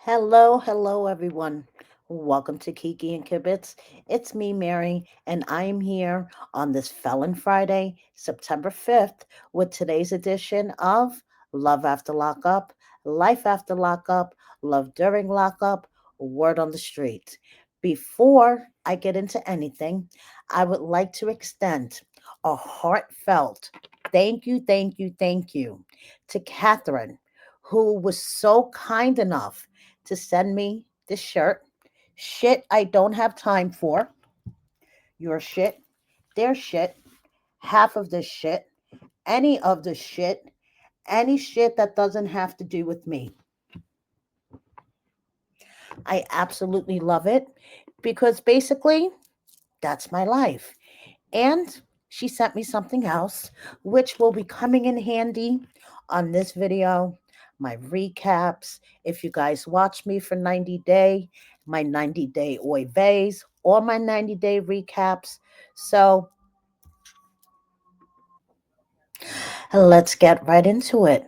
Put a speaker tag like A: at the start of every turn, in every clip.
A: Hello, everyone. Welcome to Kiki and Kibitz. It's me, Mary, and I am here on this Felon Friday, September 5th, with today's edition of Love After Lockup, Life After Lockup, Love During Lockup, Word on the Street. Before I get into anything, I would like to extend a heartfelt thank you to Catherine, who was so kind enough to send me this shirt. Shit I don't have time for. Your shit, their shit, half of this shit, any of this shit, any shit that doesn't have to do with me. I absolutely love it because basically that's my life. And she sent me something else, which will be coming in handy on this video. My recaps. If you guys watch me for 90 day, my 90-day oy veys, or my 90-day recaps. So let's get right into it.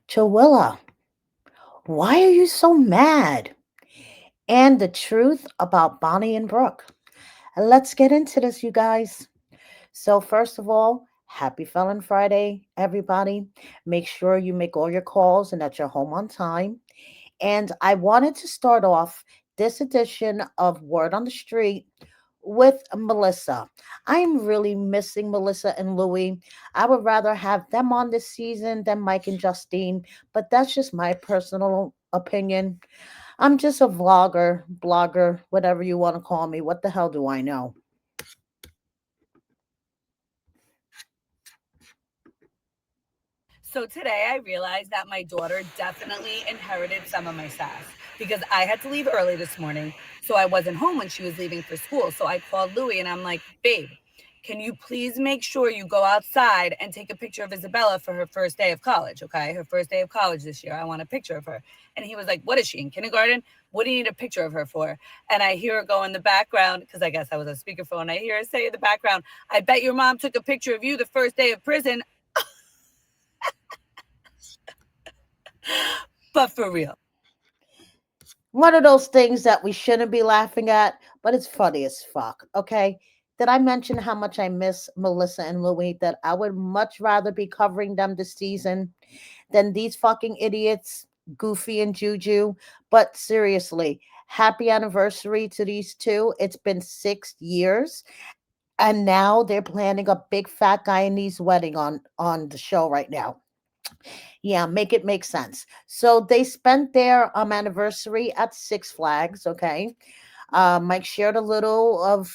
A: Chawilla, why are you so mad? And the truth about Bonnie and Brooke. Let's get into this, you guys. So, first of all, happy Felon Friday, everybody. Make sure you make all your calls and that you're home on time. And I wanted to start off this edition of Word on the Street with Melissa. I'm really missing Melissa and Louie. I would rather have them on this season than Mike and Justine, but that's just my personal opinion. I'm just a vlogger, blogger, whatever you want to call me. What the hell do I know?
B: So today I realized that my daughter definitely inherited some of my sass because I had to leave early this morning. So I wasn't home when she was leaving for school. So I called Louie and I'm like, babe, can you please make sure you go outside and take a picture of Isabella for her first day of college? Okay. Her first day of college this year. I want a picture of her. And he was like, what is she in kindergarten? What do you need a picture of her for? And I hear her go in the background because I guess I was on speakerphone. I hear her say in the background, I bet your mom took a picture of you the first day of prison. But for real.
A: One of those things that we shouldn't be laughing at, but it's funny as fuck. Okay. Did I mention how much I miss Melissa and Louie? That I would much rather be covering them this season than these fucking idiots, Goofy and Juju. But seriously, happy anniversary to these two. It's been 6 years. And now they're planning a big fat guy in these wedding on the show right now. Yeah, make it make sense. So they spent their anniversary at Six Flags. Okay, Mike shared a little of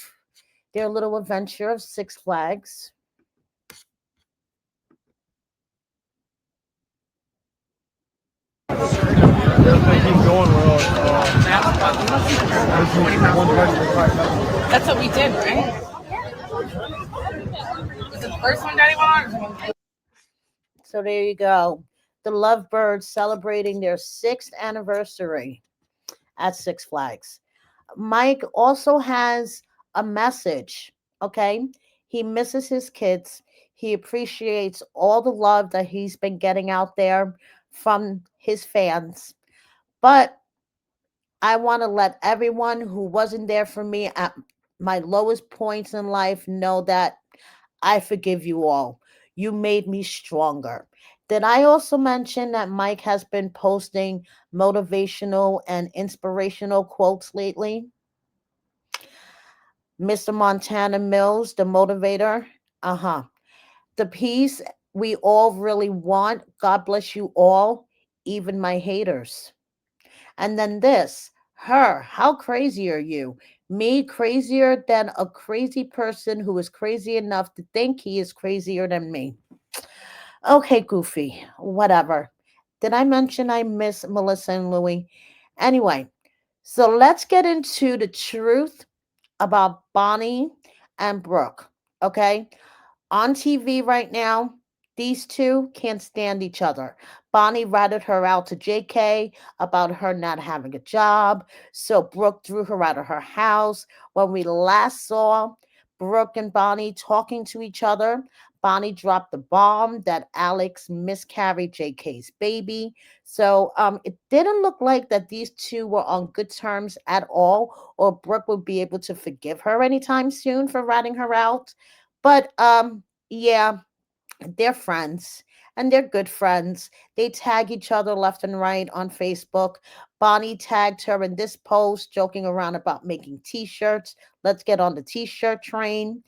A: their little adventure of Six Flags.
C: That's what we did, right? Was it the first one Daddy went on?
A: So there you go. The Lovebirds celebrating their sixth anniversary at Six Flags. Mike also has a message. Okay, he misses his kids. He appreciates all the love that he's been getting out there from his fans. But I want to let everyone who wasn't there for me at my lowest points in life know that I forgive you all. You made me stronger. Did I also mention that Mike has been posting motivational and inspirational quotes lately? Mr. Montana Mills, the motivator. Uh huh. The peace we all really want. God bless you all, even my haters. And then this, her, how crazy are you? Me crazier than a crazy person who is crazy enough to think he is crazier than me. Okay, Goofy, whatever. Did I mention I miss Melissa and Louie? Anyway, so let's get into the truth about Bonnie and Brooke. Okay, on TV right now, these two can't stand each other. Bonnie ratted her out to JK about her not having a job. So Brooke threw her out of her house. When we last saw Brooke and Bonnie talking to each other, Bonnie dropped the bomb that Alex miscarried JK's baby. So it didn't look like that these two were on good terms at all, or Brooke would be able to forgive her anytime soon for ratting her out. But yeah, they're friends and they're good friends. They tag each other left and right on Facebook. Bonnie tagged her in this post, joking around about making t shirts. Let's get on the t shirt train.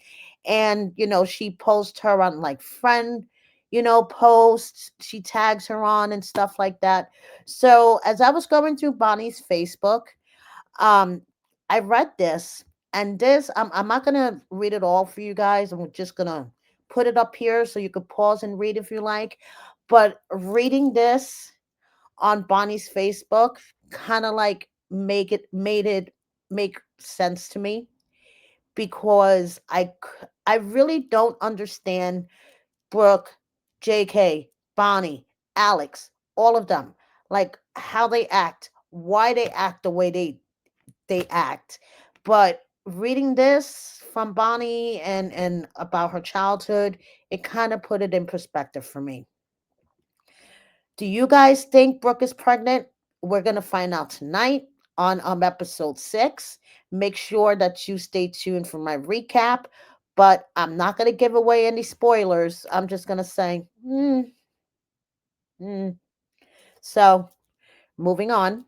A: And, she posts her on like friend, posts. She tags her on and stuff like that. So as I was going through Bonnie's Facebook, um, I read this, and this I'm not gonna read it all for you guys. I'm just gonna put it up here so you could pause and read if you like. But reading this on Bonnie's Facebook kind of like made it make sense to me, because I really don't understand Brooke, JK, Bonnie, Alex, all of them, like how they act, why they act the way they act. But reading this from Bonnie and about her childhood, it kind of put it in perspective for me. Do you guys think Brooke is pregnant? We're gonna find out tonight on episode 6. Make sure that you stay tuned for my recap. But I'm not gonna give away any spoilers. I'm just gonna say, mm. So moving on.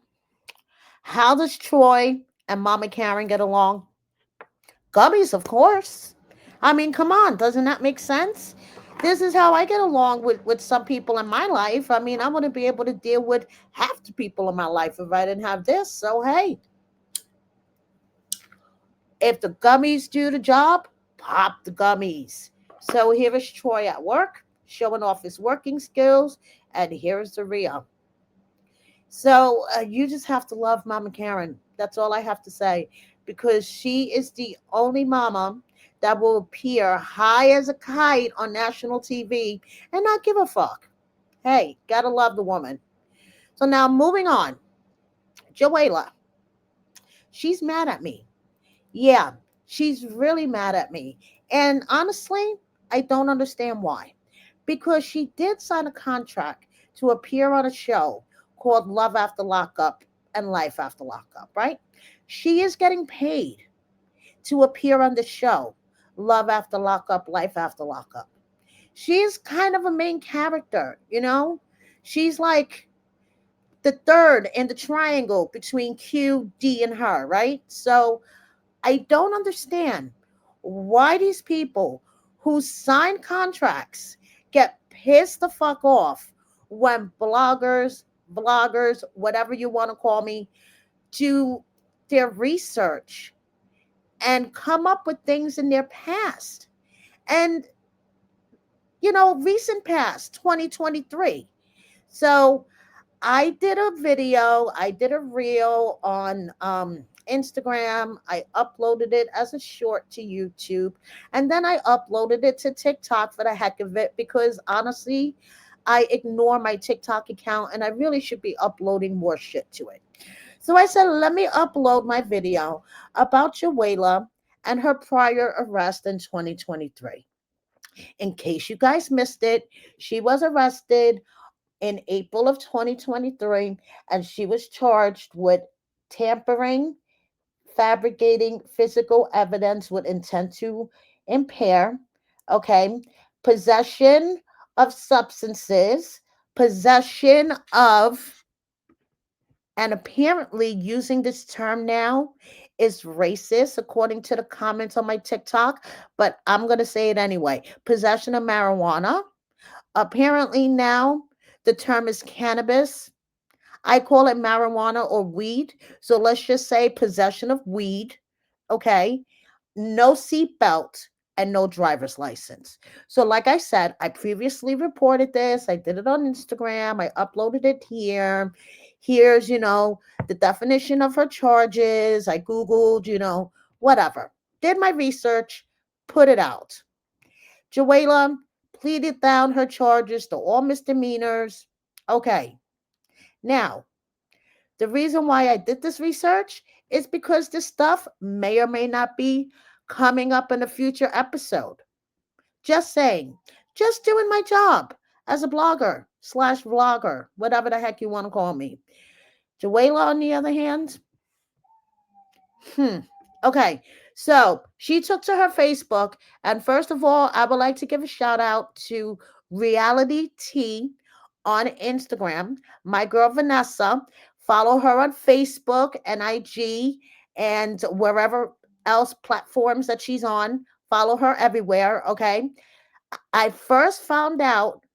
A: How does Troy and Mama Karen get along? Gummies, of course. I mean, come on, doesn't that make sense? This is how I get along with some people in my life. I mean, I want to be able to deal with half the people in my life if I didn't have this. So, hey, if the gummies do the job, pop the gummies. So, here is Troy at work, showing off his working skills. And here's the Rio. So you just have to love Mama Karen. That's all I have to say, because she is the only mama that will appear high as a kite on national TV and not give a fuck. Hey, gotta love the woman. So now moving on, Joella, she's mad at me. Yeah, she's really mad at me. And honestly, I don't understand why. Because she did sign a contract to appear on a show called Love After Lockup and Life After Lockup, right? She is getting paid to appear on the show Love After Lockup, Life After Lockup. She's kind of a main character, you know? She's like the third in the triangle between Q, D, and her, right? So I don't understand why these people who sign contracts get pissed the fuck off when bloggers, vloggers, whatever you want to call me, do their research and come up with things in their past. And, recent past, 2023. So I did a video, I did a reel on Instagram. I uploaded it as a short to YouTube, and then I uploaded it to TikTok for the heck of it, because honestly, I ignore my TikTok account and I really should be uploading more shit to it. So I said, let me upload my video about Jawalia and her prior arrest in 2023. In case you guys missed it, she was arrested in April of 2023, and she was charged with tampering, fabricating physical evidence with intent to impair, okay, possession of substances, possession of, and apparently using this term now is racist according to the comments on my TikTok, but I'm going to say it anyway. Possession of marijuana. Apparently now the term is cannabis. I call it marijuana or weed. So let's just say possession of weed. Okay. No seatbelt and no driver's license. So, like I said, I previously reported this. I did it on Instagram. I uploaded it here. Here's, the definition of her charges. I Googled, whatever. Did my research, put it out. Joella pleaded down her charges to all misdemeanors. Okay. Now, the reason why I did this research is because this stuff may or may not be coming up in a future episode. Just saying. Just doing my job as a blogger slash vlogger, whatever the heck you want to call me. Jawalia, on the other hand, hmm. Okay, so she took to her Facebook, and first of all, I would like to give a shout out to Reality T on Instagram. My girl Vanessa, follow her on Facebook and IG and wherever else platforms that she's on. Follow her everywhere. Okay, I first found out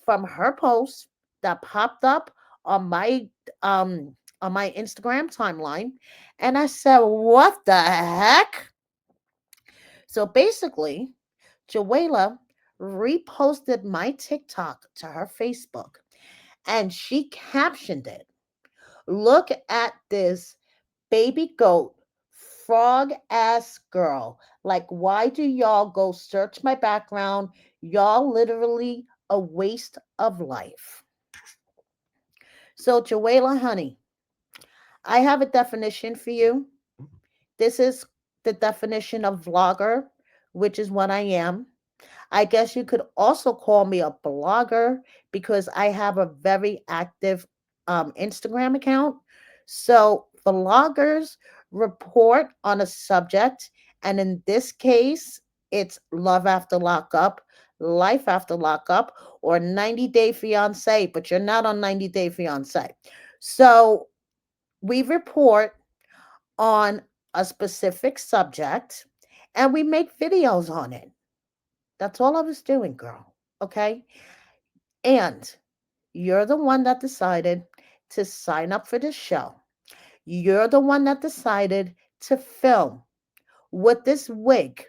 A: from her post that popped up on my Instagram timeline, and I said, "What the heck?" So basically, Joella reposted my TikTok to her Facebook, and she captioned it. Look at this baby goat frog ass girl. Like, why do y'all go search my background? Y'all literally a waste of life. So, Joella, honey, I have a definition for you. This is the definition of vlogger, which is what I am. I guess you could also call me a blogger because I have a very active Instagram account. So, vloggers report on a subject, and in this case, it's love after lockup, life after lockup, or 90-day fiance, but you're not on 90-day fiance. So, we report on a specific subject and we make videos on it. That's all I was doing, girl. Okay. And you're the one that decided to sign up for this show. You're the one that decided to film with this wig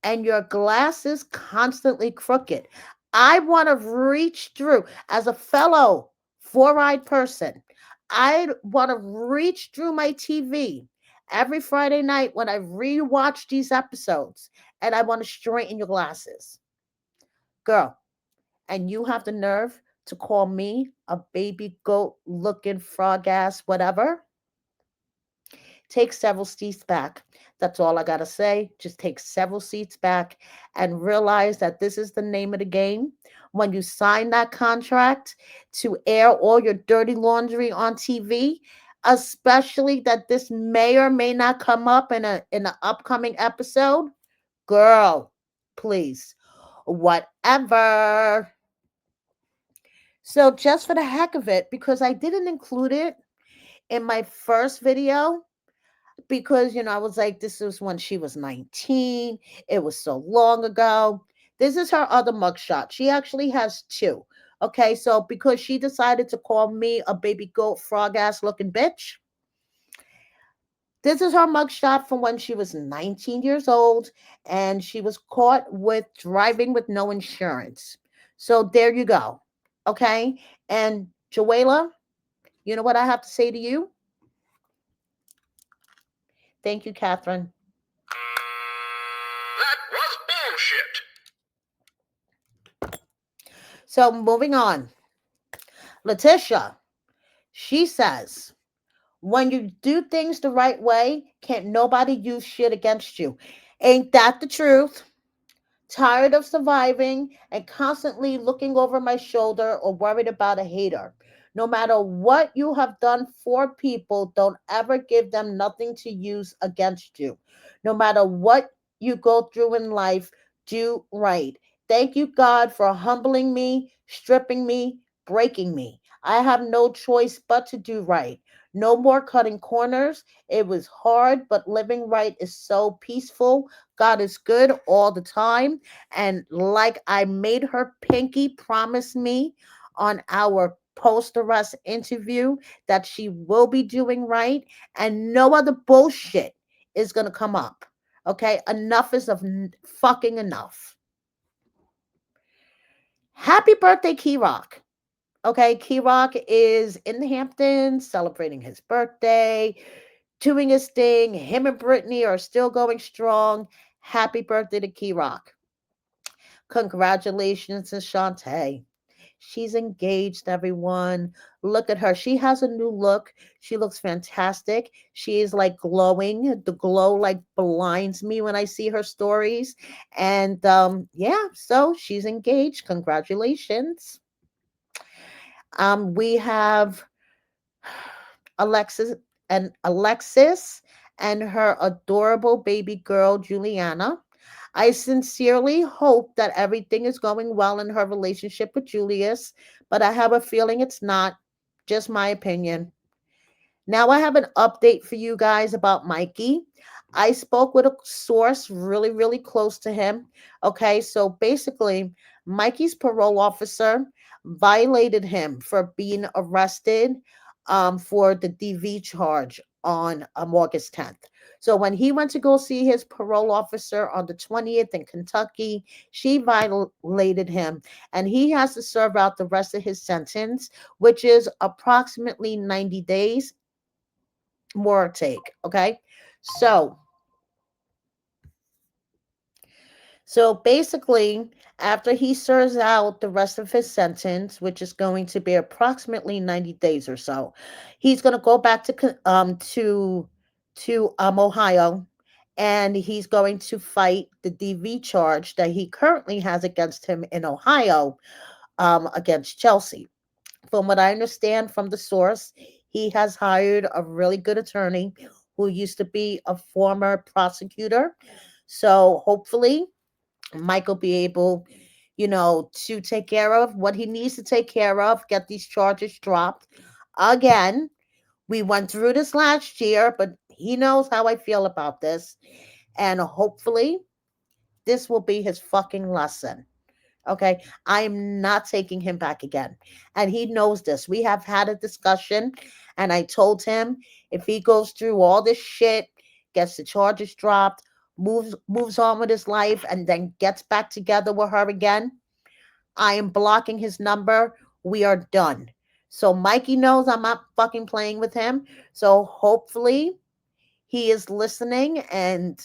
A: and your glasses constantly crooked. I want to reach through as a fellow four-eyed person. I want to reach through my TV every Friday night when I rewatch these episodes and I want to straighten your glasses. Girl, and you have the nerve to call me a baby goat looking frog ass whatever? Take several seats back. That's all I got to say. Just take several seats back and realize that this is the name of the game. When you sign that contract to air all your dirty laundry on TV, especially that this may or may not come up in an upcoming episode, girl, please, whatever. So just for the heck of it, because I didn't include it in my first video, because I was like, this was when she was 19. It was so long ago. This is her other mugshot. She actually has two. Okay, so because she decided to call me a baby goat frog ass looking bitch, this is her mugshot from when she was 19 years old and she was caught with driving with no insurance. So there you go. Okay, and Joella, you know what I have to say to you? Thank you, Catherine.
D: That was bullshit.
A: So moving on. Letitia, she says, when you do things the right way, can't nobody use shit against you. Ain't that the truth? Tired of surviving and constantly looking over my shoulder or worried about a hater. No matter what you have done for people, don't ever give them nothing to use against you. No matter what you go through in life, do right. Thank you, God, for humbling me, stripping me, breaking me. I have no choice but to do right. No more cutting corners. It was hard, but living right is so peaceful. God is good all the time. And like I made her pinky promise me on our post arrest interview that she will be doing right and no other bullshit is going to come up. Okay? Enough is of fucking enough. Happy birthday, Key Rock. Okay, Key Rock is in the Hamptons celebrating his birthday, doing his thing. Him and Brittany are still going strong. Happy birthday to Key Rock. Congratulations to Shantae. She's engaged, everyone. Look at her. She has a new look. She looks fantastic. She is like glowing. The glow like blinds me when I see her stories. And yeah, so she's engaged. Congratulations. We have Alexis Alexis and her adorable baby girl Juliana. I sincerely hope that everything is going well in her relationship with Julius, but I have a feeling it's not. Just my opinion. Now I have an update for you guys about Mikey. I spoke with a source really, really close to him. Okay, so basically, Mikey's parole officer violated him for being arrested for the DV charge on August 10th. So when he went to go see his parole officer on the 20th in Kentucky, she violated him and he has to serve out the rest of his sentence, which is approximately 90 days more take. Okay. So, so basically, after he serves out the rest of his sentence, which is going to be approximately 90 days or so, he's going to go back to Ohio, and he's going to fight the DV charge that he currently has against him in Ohio, against Chelsea. From what I understand from the source, he has hired a really good attorney who used to be a former prosecutor. So hopefully, Mike will be able, to take care of what he needs to take care of, get these charges dropped. Again, we went through this last year, but he knows how I feel about this. And hopefully, this will be his fucking lesson. Okay. I'm not taking him back again. And he knows this. We have had a discussion, and I told him if he goes through all this shit, gets the charges dropped, moves on with his life, and then gets back together with her again, I am blocking his number. We are done. So Mikey knows I'm not fucking playing with him. So hopefully he is listening and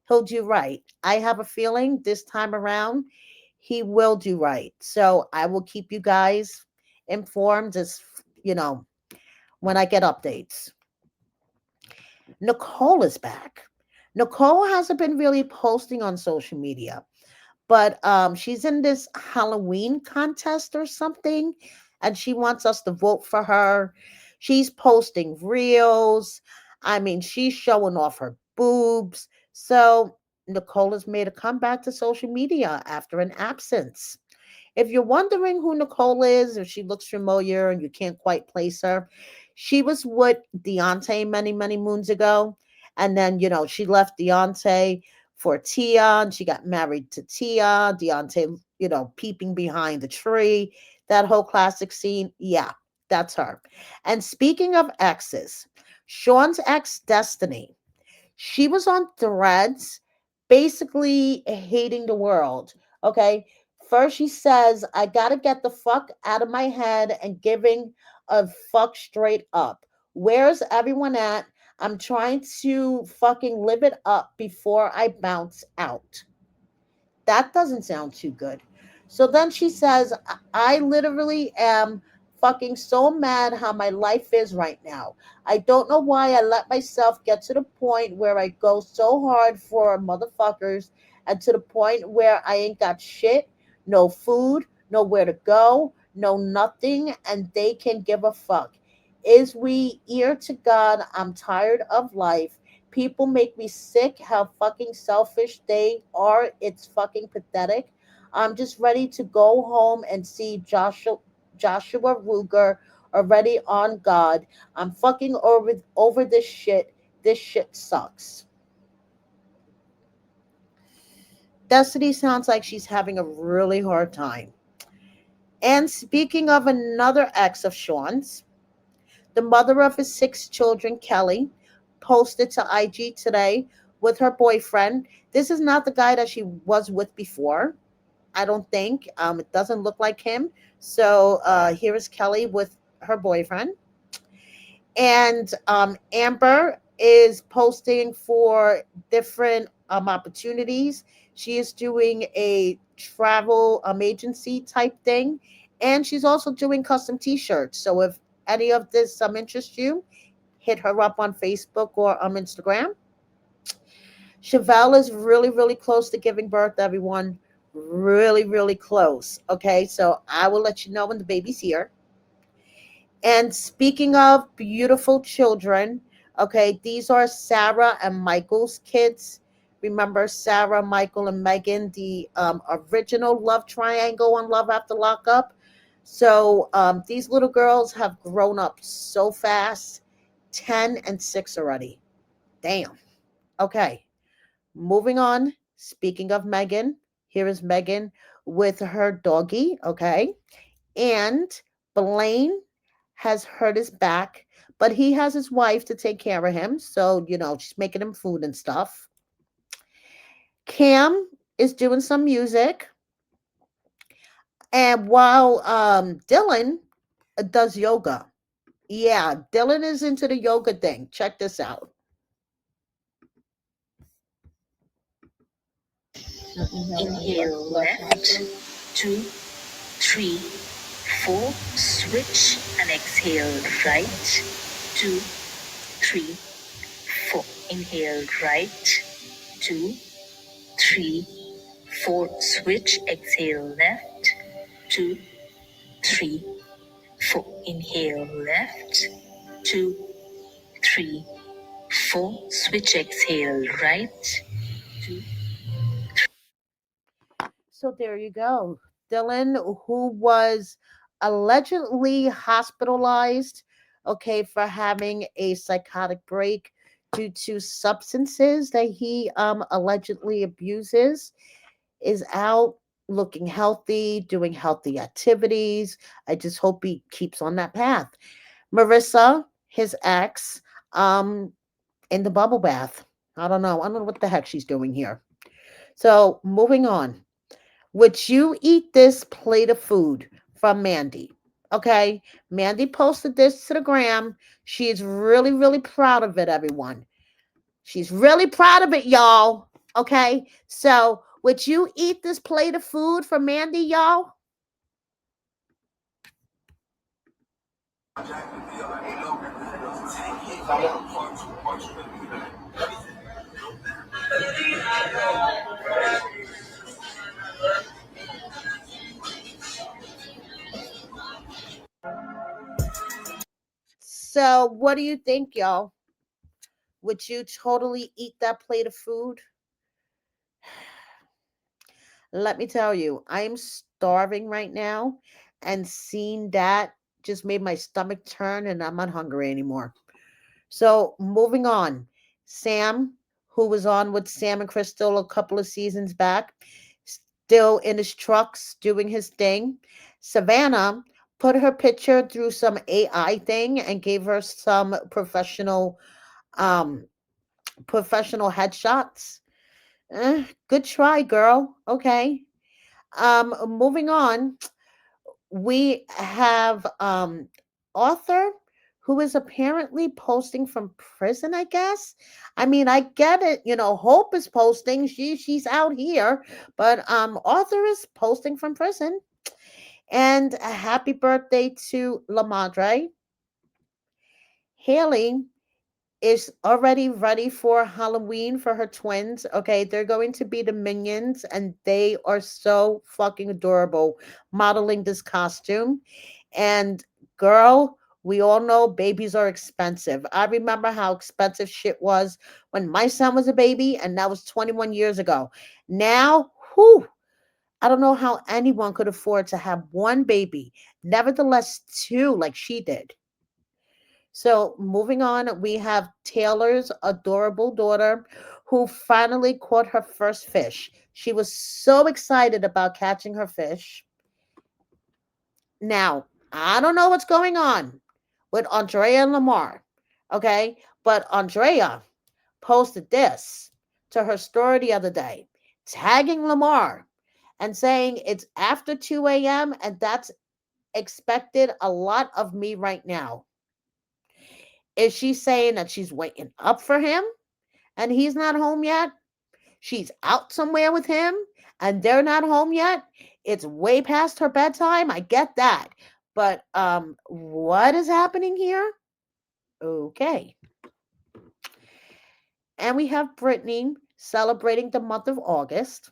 A: he'll do right. I have a feeling this time around he will do right. So I will keep you guys informed as when I get updates. Nicole is back. Nicole hasn't been really posting on social media, but she's in this Halloween contest or something, and she wants us to vote for her. She's posting reels. I mean, she's showing off her boobs. So Nicole has made a comeback to social media after an absence. If you're wondering who Nicole is, if she looks familiar and you can't quite place her, she was with Deontay many, many moons ago. And then, she left Deontay for Tia and she got married to Tia. Deontay, peeping behind the tree. That whole classic scene. Yeah, that's her. And speaking of exes, Sean's ex, Destiny, she was on threads basically hating the world. Okay. First, she says, I got to get the fuck out of my head and giving a fuck straight up. Where's everyone at? I'm trying to fucking live it up before I bounce out. That doesn't sound too good. So then she says, I literally am fucking so mad how my life is right now. I don't know why I let myself get to the point where I go so hard for motherfuckers and to the point where I ain't got shit, no food, nowhere to go, no nothing, and they can give a fuck. Is we ear to God, I'm tired of life. People make me sick how fucking selfish they are. It's fucking pathetic. I'm just ready to go home and see Joshua Ruger already on God. I'm fucking over this shit. This shit sucks. Destiny sounds like she's having a really hard time. And speaking of another ex of Sean's, the mother of his 6 children, Kelly, posted to IG today with her boyfriend. This is not the guy that she was with before. I don't think. It doesn't look like him. So here is Kelly with her boyfriend. And Amber is posting for different opportunities. She is doing a travel agency type thing. And she's also doing custom t-shirts. So if any of this interests you, hit her up on Facebook or Instagram. Chevelle is really, really close to giving birth, everyone. Really, really close. Okay, so I will let you know when the baby's here. And speaking of beautiful children, okay, these are Sarah and Michael's kids. Remember Sarah, Michael, and Megan, the original love triangle on Love After Lockup? So these little girls have grown up so fast, 10 and 6 already. Damn. Okay, moving on. Speaking of Megan, here is Megan with her doggy, okay? And Blaine has hurt his back, but he has his wife to take care of him. So, she's making him food and stuff. Cam is doing some music. And while Dylan does yoga. Yeah, Dylan is into the yoga thing. Check this out.
E: Inhale left, 2, 3, 4, switch and exhale right, 2, 3, 4. Inhale right, 2, 3, 4, switch, exhale left, 2, 3, 4. Inhale left, 2, 3, 4, switch, exhale right, 2.
A: So there you go. Dylan, who was allegedly hospitalized, okay, for having a psychotic break due to substances that he allegedly abuses, is out looking healthy, doing healthy activities. I just hope he keeps on that path. Marissa, his ex, um, in the bubble bath. I don't know. I don't know what the heck she's doing here. So moving on. Would you eat this plate of food from Mandy? Okay. Mandy posted this to the gram. She is really, really proud of it, everyone. She's really proud of it, y'all. Okay. So, would you eat this plate of food from Mandy, y'all? So, what do you think, y'all? Would you totally eat that plate of food? Let me tell you, I am starving right now, and seeing that just made my stomach turn, and I'm not hungry anymore. So, moving on. Sam, who was on with Sam and Crystal a couple of seasons back, still in his trucks doing his thing. Savannah put her picture through some AI thing and gave her some um professional headshots. Good try, girl. Okay. Moving on, we have Arthur, who is apparently posting from prison, I guess. I mean, I get it, Hope is posting. She's out here, but Arthur is posting from prison. And a happy birthday to La Madre. Haley is already ready for Halloween for her twins. Okay, they're going to be the minions, and they are so fucking adorable modeling this costume. And girl, we all know babies are expensive. I remember how expensive shit was when my son was a baby, and that was 21 years ago. Now, whew, I don't know how anyone could afford to have one baby, nevertheless, two like she did. So, moving on, we have Taylor's adorable daughter who finally caught her first fish. She was so excited about catching her fish. Now, I don't know what's going on with Andrea and Lamar, okay? But Andrea posted this to her story the other day, tagging Lamar and saying it's after 2 a.m. and that's expected a lot of me right now. Is she saying that she's waiting up for him and he's not home yet? She's out somewhere with him and they're not home yet? it's way past her bedtime. I get that. But what is happening here? Okay. And we have Brittany celebrating the month of August.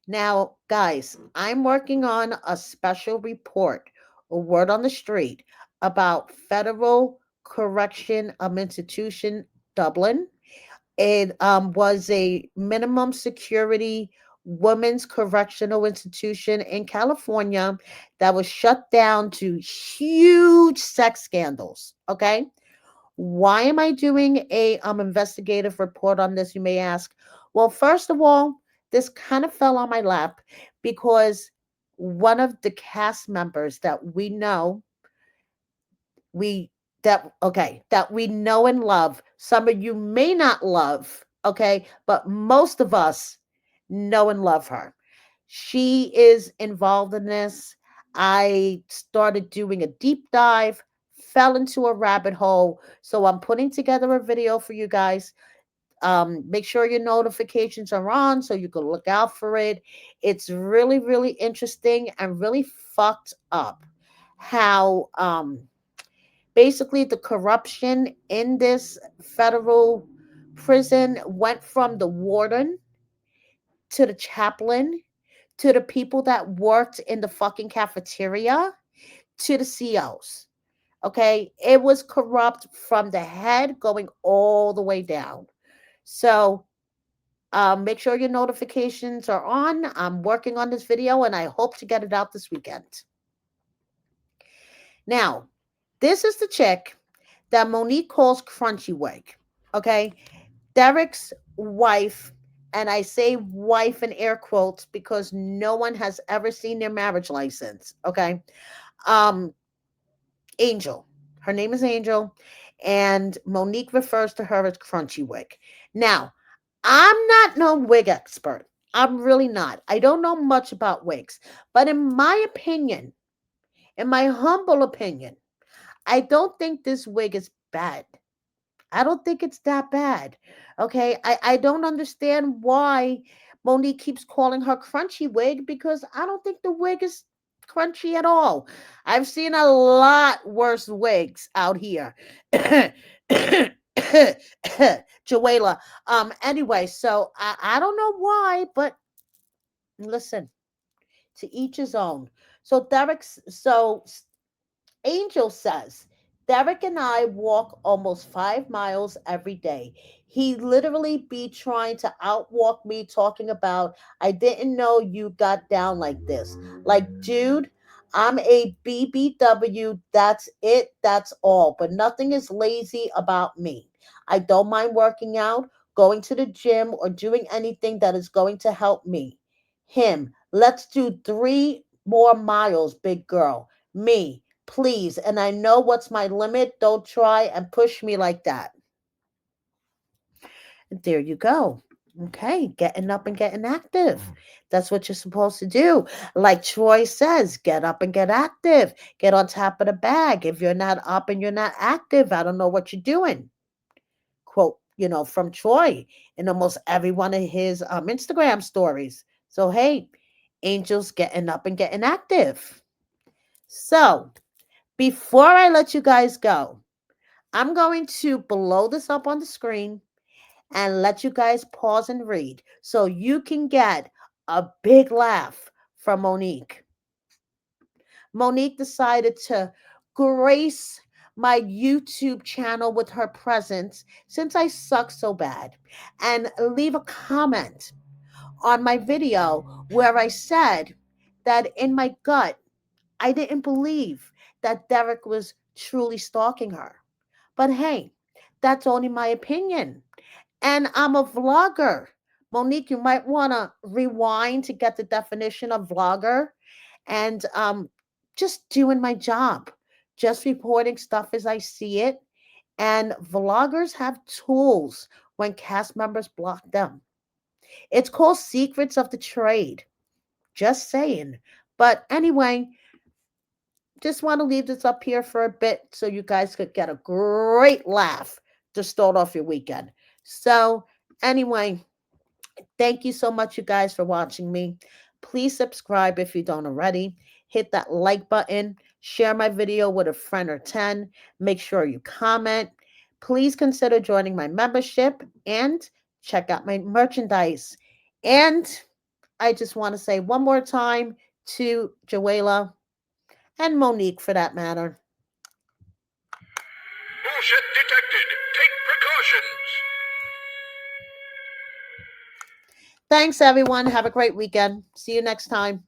A: Now, guys, I'm working on a special report, a word on the street, about Federal Correction Institution Dublin. It was a minimum security women's correctional institution in California that was shut down to huge sex scandals. Okay. Why am I doing a investigative report on this, you may ask? Well, first of all, this kind of fell on my lap because one of the cast members that we that we know and love, some of you may not love, okay, but most of us know and love her. She is involved in this. I started doing a deep dive, fell into a rabbit hole. So I'm putting together a video for you guys. Make sure your notifications are on so you can look out for it. It's really, really interesting and really fucked up how basically the corruption in this federal prison went from the warden to the chaplain to the people that worked in the fucking cafeteria to the COs. Okay, it was corrupt from the head going all the way down. So make sure your notifications are on. I'm working on this video and I hope to get it out this weekend. Now, this is the chick that Monique calls Crunchy Wig. Okay, Derek's wife, and I say wife in air quotes because no one has ever seen their marriage license. Okay. Um, Angel. Her name is Angel, and Monique refers to her as Crunchy Wig. Now, I'm not no wig expert. I'm really not. I don't know much about wigs, but in my opinion, in my humble opinion, I don't think this wig is bad. I don't think it's that bad. Okay. I don't understand why Monique keeps calling her Crunchy Wig because I don't think the wig is crunchy at all. I've seen a lot worse wigs out here. Jawalia. Anyway, so I don't know why, but listen, to each his own. So Angel says, Derek and I walk almost 5 miles every day. He literally be trying to outwalk me, talking about, I didn't know you got down like this. Like, dude, I'm a BBW. That's it. That's all. But nothing is lazy about me. I don't mind working out, going to the gym, or doing anything that is going to help me. Him, let's do 3 more miles, big girl. Me, please. And I know what's my limit. Don't try and push me like that. There you go. Okay, getting up and getting active. That's what you're supposed to do. Like Troy says, get up and get active. Get on top of the bag. If you're not up and you're not active, I don't know what you're doing. Quote, from Troy in almost every one of his Instagram stories. So, hey, Angel's getting up and getting active. So, before I let you guys go, I'm going to blow this up on the screen and let you guys pause and read so you can get a big laugh from Monique. Monique decided to grace my YouTube channel with her presence since I suck so bad and leave a comment on my video where I said that in my gut, I didn't believe that Derek was truly stalking her. But hey, that's only my opinion. And I'm a vlogger. Monique, you might want to rewind to get the definition of vlogger and just doing my job, just reporting stuff as I see it. And vloggers have tools when cast members block them. It's called secrets of the trade. Just saying. But anyway, just want to leave this up here for a bit so you guys could get a great laugh to start off your weekend. So, anyway, thank you so much, you guys, for watching me. Please subscribe if you don't already. Hit that like button. Share my video with a friend or 10. Make sure you comment. Please consider joining my membership and check out my merchandise. And I just want to say one more time to Jawalia and Monique for that matter.
D: Bullshit detected. Take precautions.
A: Thanks, everyone. Have a great weekend. See you next time.